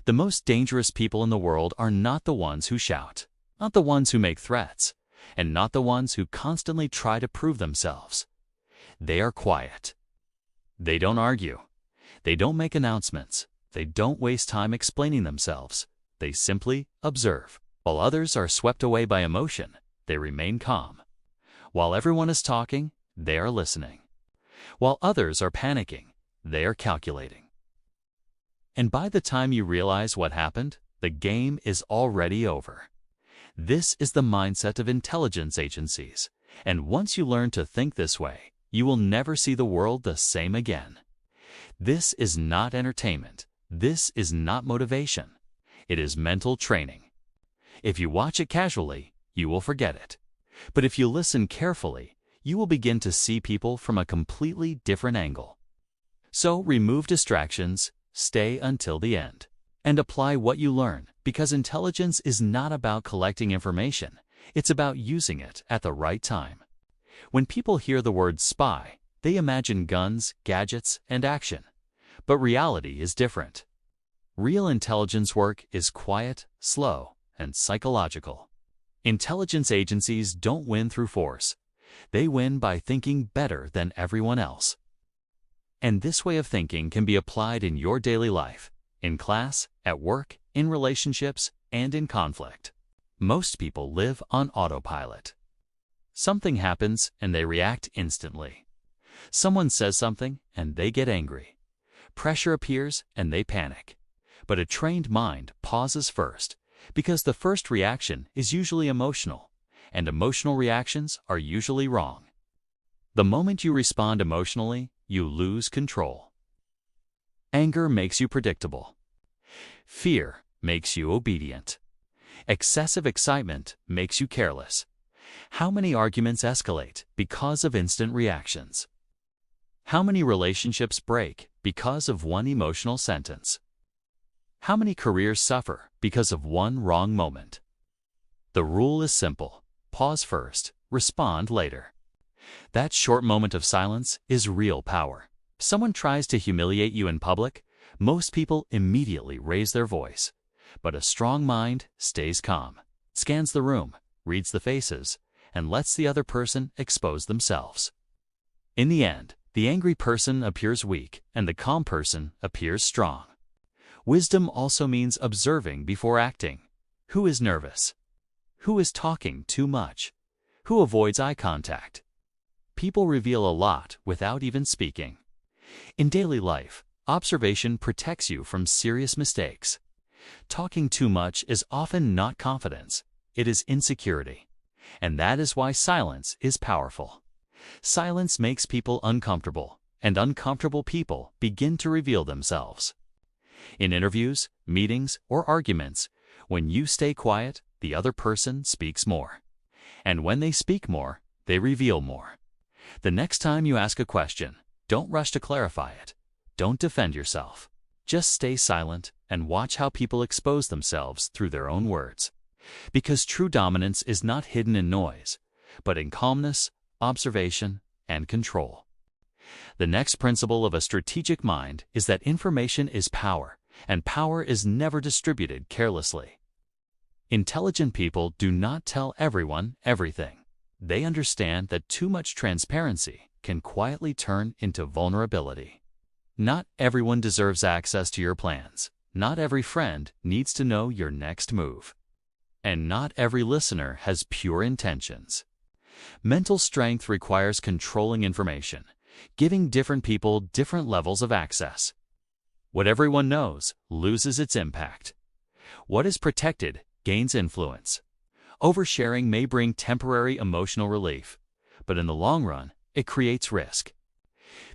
The most dangerous people in the world are not the ones who shout, not the ones who make threats, and not the ones who constantly try to prove themselves. They are quiet. They don't argue. They don't make announcements. They don't waste time explaining themselves. They simply observe. While others are swept away by emotion, they remain calm. While everyone is talking, they are listening. While others are panicking, they are calculating. And by the time you realize what happened, the game is already over. This is the mindset of intelligence agencies, and once you learn to think this way, you will never see the world the same again. This is not entertainment. This is not motivation. It is mental training. If you watch it casually, you will forget it. But if you listen carefully, you will begin to see people from a completely different angle. So remove distractions, stay until the end, and apply what you learn, because intelligence is not about collecting information. It's about using it at the right time. When people hear the word spy, they imagine guns, gadgets, and action. But reality is different. Real intelligence work is quiet, slow, and psychological. Intelligence agencies don't win through force. They win by thinking better than everyone else. And this way of thinking can be applied in your daily life, in class, at work, in relationships, and in conflict. Most people live on autopilot. Something happens and they react instantly. Someone says something and they get angry. Pressure appears and they panic. But a trained mind pauses first, because the first reaction is usually emotional, and emotional reactions are usually wrong. The moment you respond emotionally, you lose control. Anger makes you predictable. Fear makes you obedient. Excessive excitement makes you careless. How many arguments escalate because of instant reactions? How many relationships break because of one emotional sentence? How many careers suffer because of one wrong moment? The rule is simple. Pause first, respond later. That short moment of silence is real power. If someone tries to humiliate you in public, most people immediately raise their voice. But a strong mind stays calm, scans the room, reads the faces, and lets the other person expose themselves. In the end, the angry person appears weak and the calm person appears strong. Wisdom also means observing before acting. Who is nervous? Who is talking too much? Who avoids eye contact? People reveal a lot without even speaking. In daily life, observation protects you from serious mistakes. Talking too much is often not confidence, it is insecurity. And that is why silence is powerful. Silence makes people uncomfortable, and uncomfortable people begin to reveal themselves. In interviews, meetings, or arguments, when you stay quiet, the other person speaks more. And when they speak more, they reveal more. The next time you ask a question, don't rush to clarify it. Don't defend yourself. Just stay silent and watch how people expose themselves through their own words. Because true dominance is not hidden in noise, but in calmness, observation, and control. The next principle of a strategic mind is that information is power, and power is never distributed carelessly. Intelligent people do not tell everyone everything. They understand that too much transparency can quietly turn into vulnerability. Not everyone deserves access to your plans. Not every friend needs to know your next move. And not every listener has pure intentions. Mental strength requires controlling information, giving different people different levels of access. What everyone knows loses its impact. What is protected gains influence. Oversharing may bring temporary emotional relief, but in the long run, it creates risk.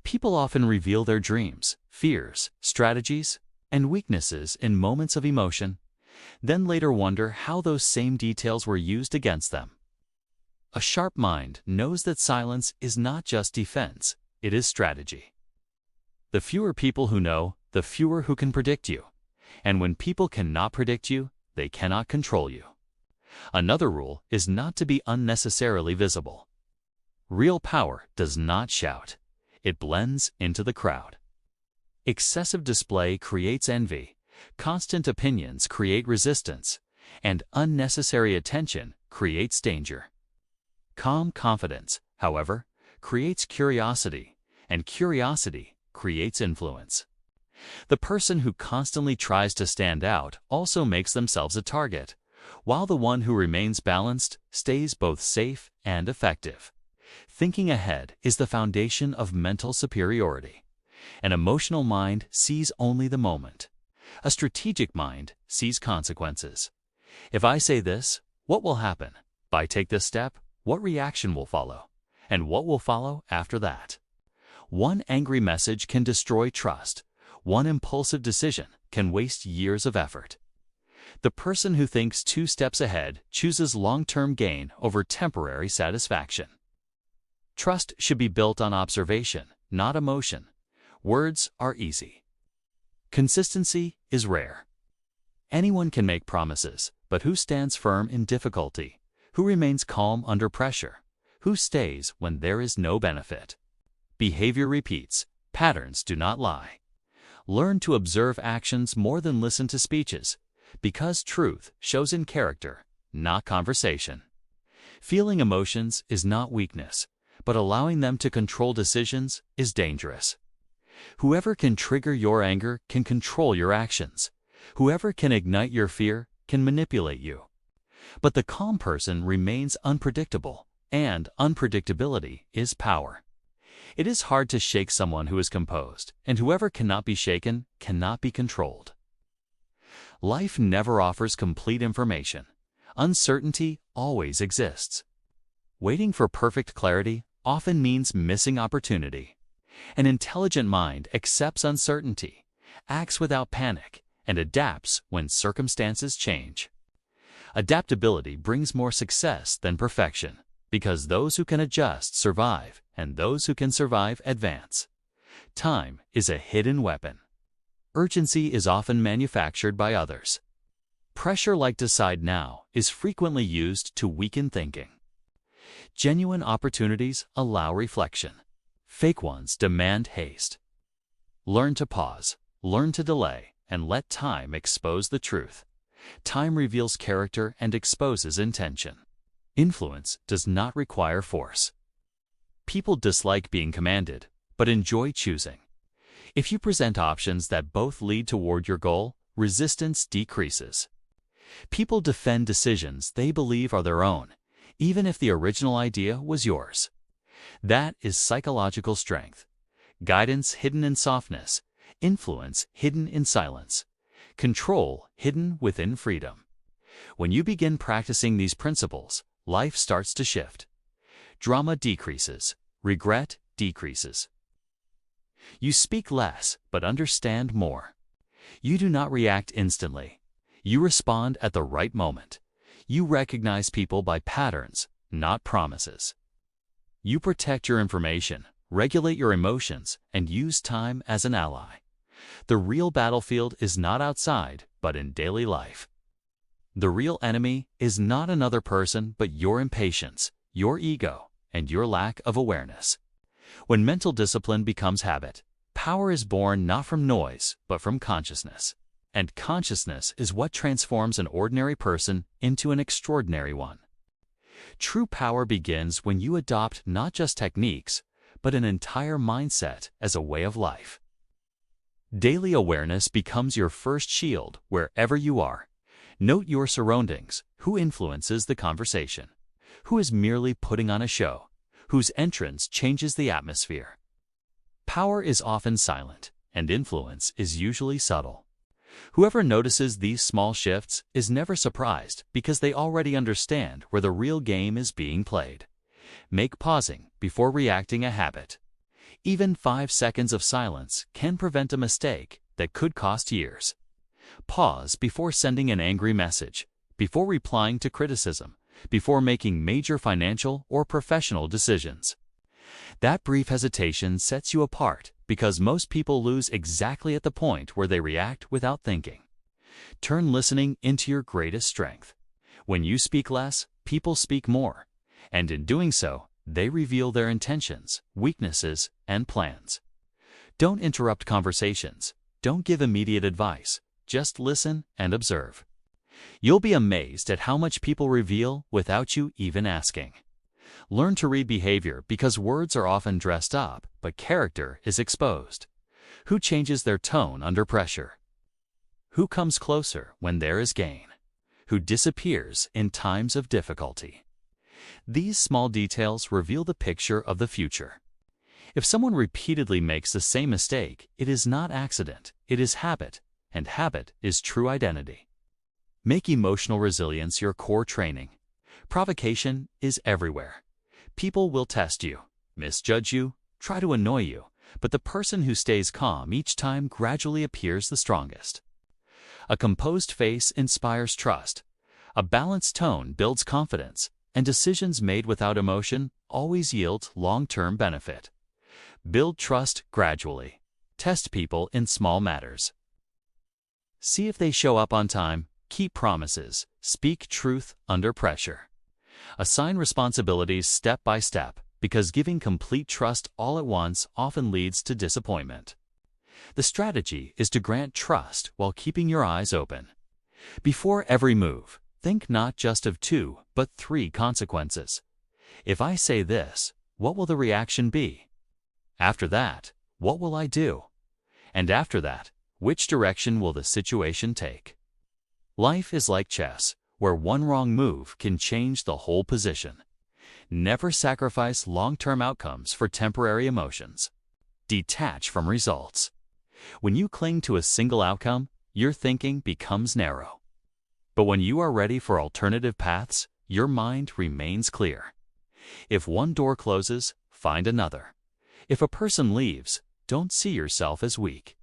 People often reveal their dreams, fears, strategies, and weaknesses in moments of emotion, then later wonder how those same details were used against them. A sharp mind knows that silence is not just defense, it is strategy. The fewer people who know, the fewer who can predict you. And when people cannot predict you, they cannot control you. Another rule is not to be unnecessarily visible. Real power does not shout. It blends into the crowd. Excessive display creates envy, Constant opinions create resistance, and unnecessary attention creates danger. Calm confidence, however, creates curiosity, and curiosity creates influence. The person who constantly tries to stand out also makes themselves a target, while the one who remains balanced stays both safe and effective. Thinking ahead is the foundation of mental superiority. An emotional mind sees only the moment. A strategic mind sees consequences. If I say this, what will happen? If I take this step, what reaction will follow? And what will follow after that? One angry message can destroy trust. One impulsive decision can waste years of effort. The person who thinks 2 steps ahead chooses long-term gain over temporary satisfaction. Trust should be built on observation, not emotion. Words are easy. Consistency is rare. Anyone can make promises, but who stands firm in difficulty? Who remains calm under pressure? Who stays when there is no benefit? Behavior repeats. Patterns do not lie. Learn to observe actions more than listen to speeches, because truth shows in character, not conversation. Feeling emotions is not weakness, but allowing them to control decisions is dangerous. Whoever can trigger your anger can control your actions. Whoever can ignite your fear can manipulate you. But the calm person remains unpredictable, and unpredictability is power. It is hard to shake someone who is composed, and whoever cannot be shaken cannot be controlled. Life never offers complete information. Uncertainty always exists. Waiting for perfect clarity often means missing opportunity. An intelligent mind accepts uncertainty, acts without panic, and adapts when circumstances change. Adaptability brings more success than perfection, because those who can adjust survive, and those who can survive advance. Time is a hidden weapon. Urgency is often manufactured by others. Pressure like "decide now" is frequently used to weaken thinking. Genuine opportunities allow reflection. Fake ones demand haste. Learn to pause, learn to delay, and let time expose the truth. Time reveals character and exposes intention. Influence does not require force. People dislike being commanded, but enjoy choosing. If you present options that both lead toward your goal, resistance decreases. People defend decisions they believe are their own, even if the original idea was yours. That is psychological strength. Guidance hidden in softness, influence hidden in silence, control hidden within freedom. When you begin practicing these principles, life starts to shift. Drama decreases, regret decreases. You speak less, but understand more. You do not react instantly. You respond at the right moment. You recognize people by patterns, not promises. You protect your information, regulate your emotions, and use time as an ally. The real battlefield is not outside, but in daily life. The real enemy is not another person, but your impatience, your ego, and your lack of awareness. When mental discipline becomes habit, power is born not from noise, but from consciousness. And consciousness is what transforms an ordinary person into an extraordinary one. True power begins when you adopt not just techniques, but an entire mindset as a way of life. Daily awareness becomes your first shield wherever you are. Note your surroundings. Who influences the conversation? Who is merely putting on a show? Whose entrance changes the atmosphere? Power is often silent, and influence is usually subtle. Whoever notices these small shifts is never surprised because they already understand where the real game is being played. Make pausing before reacting a habit. Even 5 seconds of silence can prevent a mistake that could cost years. Pause before sending an angry message, before replying to criticism, before making major financial or professional decisions. That brief hesitation sets you apart because most people lose exactly at the point where they react without thinking. Turn listening into your greatest strength. When you speak less, people speak more, and in doing so, they reveal their intentions, weaknesses, and plans. Don't interrupt conversations. Don't give immediate advice. Just listen and observe. You'll be amazed at how much people reveal without you even asking. Learn to read behavior because words are often dressed up, but character is exposed. Who changes their tone under pressure? Who comes closer when there is gain? Who disappears in times of difficulty? These small details reveal the picture of the future. If someone repeatedly makes the same mistake, it is not accident, it is habit, and habit is true identity. Make emotional resilience your core training. Provocation is everywhere. People will test you, misjudge you, try to annoy you, but the person who stays calm each time gradually appears the strongest. A composed face inspires trust. A balanced tone builds confidence, and decisions made without emotion always yield long-term benefit. Build trust gradually. Test people in small matters. See if they show up on time. Keep promises. Speak truth under pressure. Assign responsibilities step by step, because giving complete trust all at once often leads to disappointment. The strategy is to grant trust while keeping your eyes open. Before every move, think not just of 2, but 3 consequences. If I say this, what will the reaction be? After that, what will I do? And after that, which direction will the situation take? Life is like chess, where one wrong move can change the whole position. Never sacrifice long-term outcomes for temporary emotions. Detach from results. When you cling to a single outcome, your thinking becomes narrow. But when you are ready for alternative paths, your mind remains clear. If one door closes, find another. If a person leaves, don't see yourself as weak.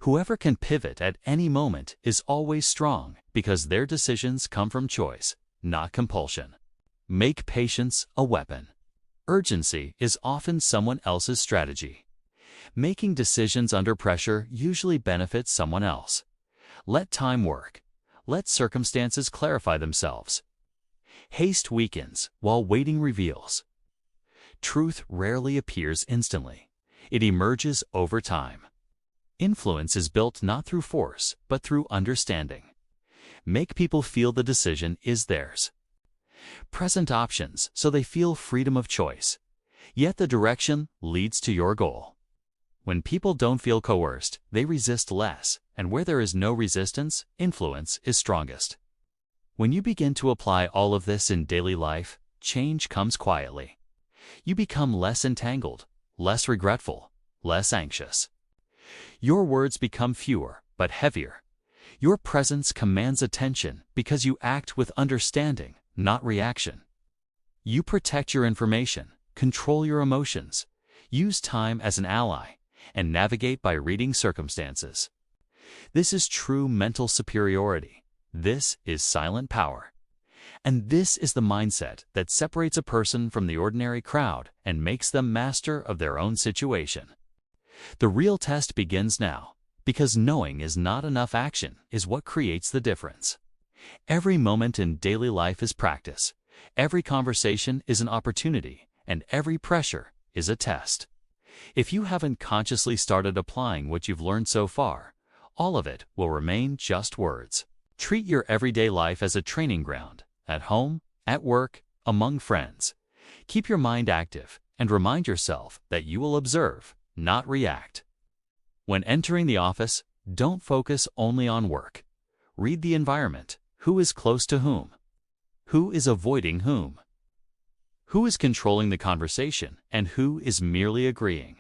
Whoever can pivot at any moment is always strong because their decisions come from choice, not compulsion. Make patience a weapon. Urgency is often someone else's strategy. Making decisions under pressure usually benefits someone else. Let time work. Let circumstances clarify themselves. Haste weakens while waiting reveals. Truth rarely appears instantly. It emerges over time. Influence is built not through force, but through understanding. Make people feel the decision is theirs. Present options so they feel freedom of choice. Yet the direction leads to your goal. When people don't feel coerced, they resist less, and where there is no resistance, influence is strongest. When you begin to apply all of this in daily life, change comes quietly. You become less entangled, less regretful, less anxious. Your words become fewer, but heavier. Your presence commands attention because you act with understanding, not reaction. You protect your information, control your emotions, use time as an ally, and navigate by reading circumstances. This is true mental superiority. This is silent power. And this is the mindset that separates a person from the ordinary crowd and makes them master of their own situation. The real test begins now, because knowing is not enough action is what creates the difference. Every moment in daily life is practice. Every conversation is an opportunity, and every pressure is a test. If you haven't consciously started applying what you've learned so far, all of it will remain just words. Treat your everyday life as a training ground, at home, at work, among friends. Keep your mind active and remind yourself that you will observe, not react. When entering the office, don't focus only on work. Read the environment. Who is close to whom? Who is avoiding whom? Who is controlling the conversation and who is merely agreeing?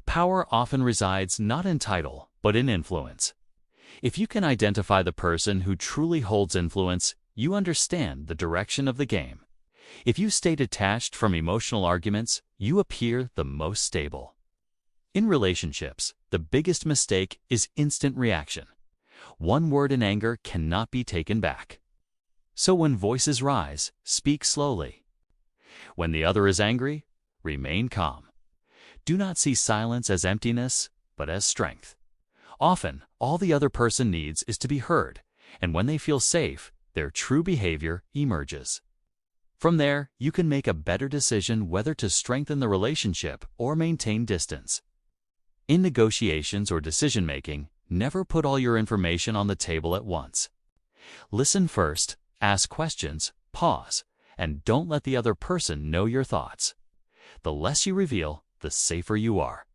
Power often resides not in title, but in influence. If you can identify the person who truly holds influence, you understand the direction of the game. If you stay detached from emotional arguments, you appear the most stable. In relationships, the biggest mistake is instant reaction. One word in anger cannot be taken back. So when voices rise, speak slowly. When the other is angry, remain calm. Do not see silence as emptiness, but as strength. Often, all the other person needs is to be heard, and when they feel safe, their true behavior emerges. From there, you can make a better decision whether to strengthen the relationship or maintain distance. In negotiations or decision-making, Never put all your information on the table at once. Listen first, ask questions, pause, and don't let the other person know your thoughts. The less you reveal, the safer you are.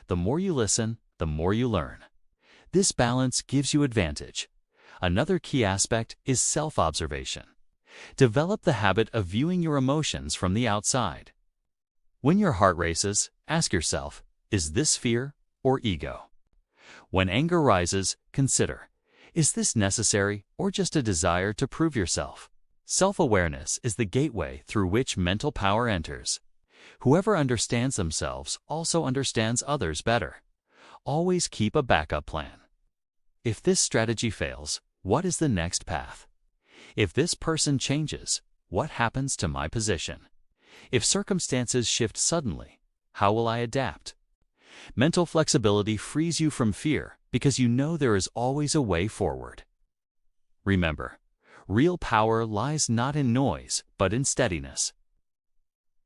The more you listen, the more you learn. This balance gives you advantage. Another key aspect is self-observation. Develop the habit of viewing your emotions from the outside. When your heart races, ask yourself, is this fear or ego? When anger rises, consider, is this necessary or just a desire to prove yourself? Self-awareness is the gateway through which mental power enters. Whoever understands themselves also understands others better. Always keep a backup plan. If this strategy fails, what is the next path? If this person changes, what happens to my position? If circumstances shift suddenly, how will I adapt? Mental flexibility frees you from fear because you know there is always a way forward. Remember, real power lies not in noise, but in steadiness.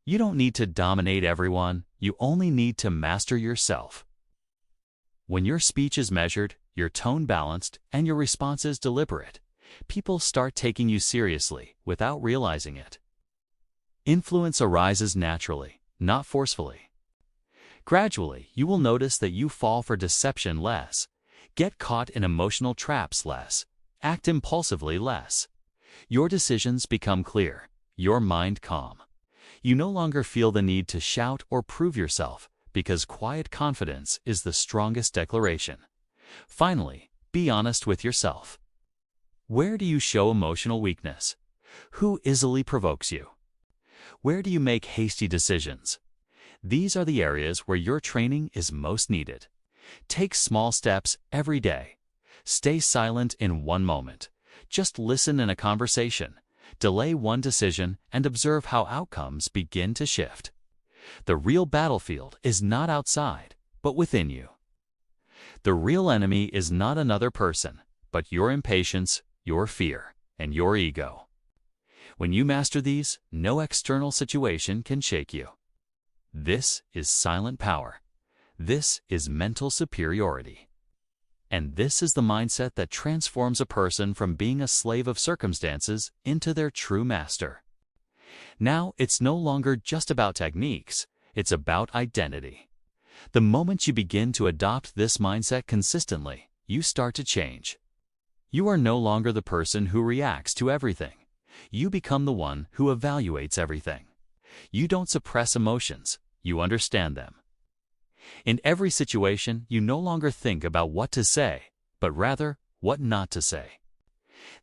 You don't need to dominate everyone, you only need to master yourself. When your speech is measured, your tone balanced, and your responses deliberate, people start taking you seriously without realizing it. Influence arises naturally, not forcefully. Gradually, you will notice that you fall for deception less, get caught in emotional traps less, act impulsively less. Your decisions become clear, your mind calm. You no longer feel the need to shout or prove yourself because quiet confidence is the strongest declaration. Finally, be honest with yourself. Where do you show emotional weakness? Who easily provokes you? Where do you make hasty decisions? These are the areas where your training is most needed. Take small steps every day. Stay silent in one moment. Just listen in a conversation. Delay one decision and observe how outcomes begin to shift. The real battlefield is not outside, but within you. The real enemy is not another person, but your impatience, your fear, and your ego. When you master these, no external situation can shake you. This is silent power. This is mental superiority. And this is the mindset that transforms a person from being a slave of circumstances into their true master. Now, it's no longer just about techniques, it's about identity. The moment you begin to adopt this mindset consistently, you start to change. You are no longer the person who reacts to everything. You become the one who evaluates everything. You don't suppress emotions, you understand them. In every situation, you no longer think about what to say, but rather what not to say.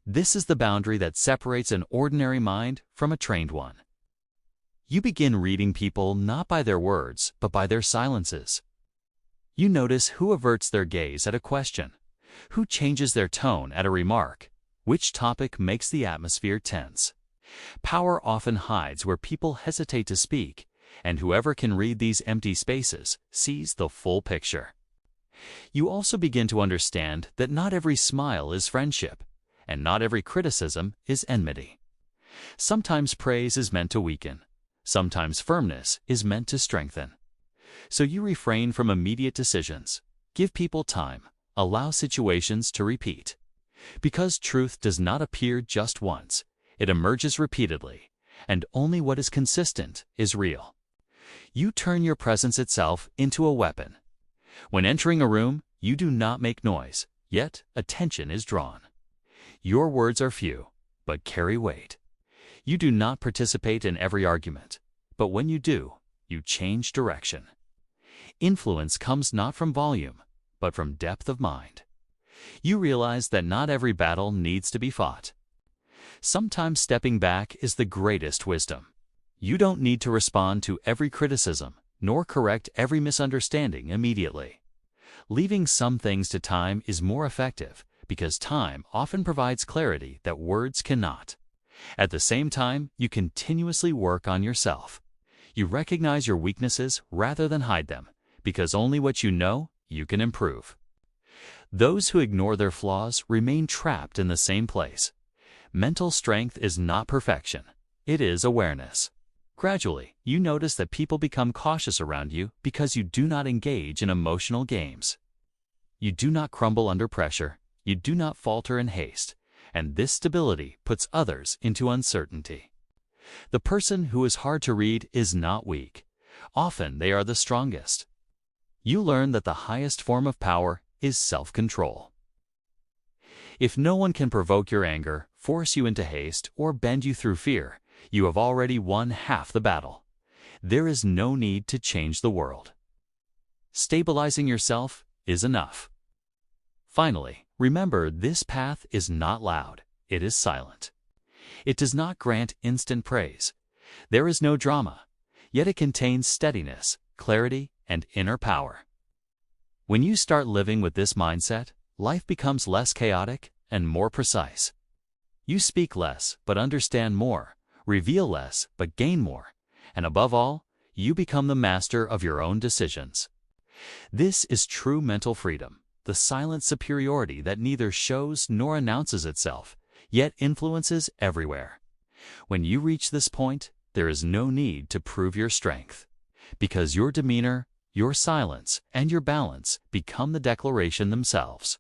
This is the boundary that separates an ordinary mind from a trained one. You begin reading people not by their words, but by their silences. You notice who averts their gaze at a question, who changes their tone at a remark, which topic makes the atmosphere tense. Power often hides where people hesitate to speak, and whoever can read these empty spaces sees the full picture. You also begin to understand that not every smile is friendship, and not every criticism is enmity. Sometimes praise is meant to weaken, sometimes firmness is meant to strengthen. So you refrain from immediate decisions, give people time, allow situations to repeat. Because truth does not appear just once, it emerges repeatedly, and only what is consistent is real. You turn your presence itself into a weapon. When entering a room, you do not make noise, yet attention is drawn. Your words are few, but carry weight. You do not participate in every argument, but when you do, you change direction. Influence comes not from volume, but from depth of mind. You realize that not every battle needs to be fought. Sometimes stepping back is the greatest wisdom. You don't need to respond to every criticism, nor correct every misunderstanding immediately. Leaving some things to time is more effective, because time often provides clarity that words cannot. At the same time, you continuously work on yourself. You recognize your weaknesses rather than hide them, because only what you know, you can improve. Those who ignore their flaws remain trapped in the same place. Mental strength is not perfection, it is awareness. Gradually, you notice that people become cautious around you because you do not engage in emotional games. You do not crumble under pressure. You do not falter in haste. And this stability puts others into uncertainty. The person who is hard to read is not weak. Often they are the strongest. You learn that the highest form of power is self-control. If no one can provoke your anger, force you into haste, or bend you through fear, you have already won half the battle. There is no need to change the world. Stabilizing yourself is enough. Finally, remember this path is not loud, it is silent. It does not grant instant praise. There is no drama, yet it contains steadiness, clarity, and inner power. When you start living with this mindset, life becomes less chaotic and more precise. You speak less but understand more, reveal less but gain more, and above all, you become the master of your own decisions. This is true mental freedom, the silent superiority that neither shows nor announces itself, yet influences everywhere. When you reach this point, there is no need to prove your strength, because your demeanor, your silence, and your balance become the declaration themselves.